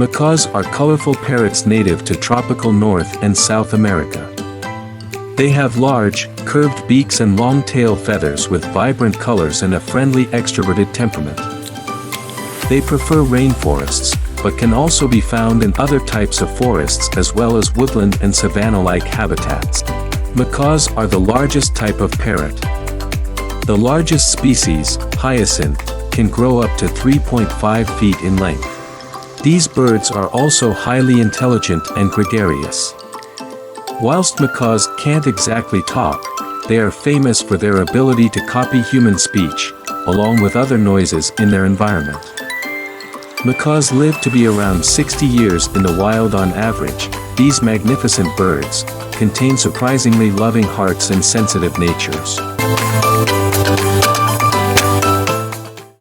Macaws are colorful parrots native to tropical North and South America. They have large, curved beaks and long tail feathers with vibrant colors and a friendly extroverted temperament. They prefer rainforests, but can also be found in other types of forests as well as woodland and savanna-like habitats. Macaws are the largest type of parrot. The largest species, hyacinth, can grow up to 3.5 feet in length. These birds are also highly intelligent and gregarious. Whilst macaws can't exactly talk, they are famous for their ability to copy human speech, along with other noises in their environment. Macaws live to be around 60 years in the wild on average. These magnificent birds contain surprisingly loving hearts and sensitive natures.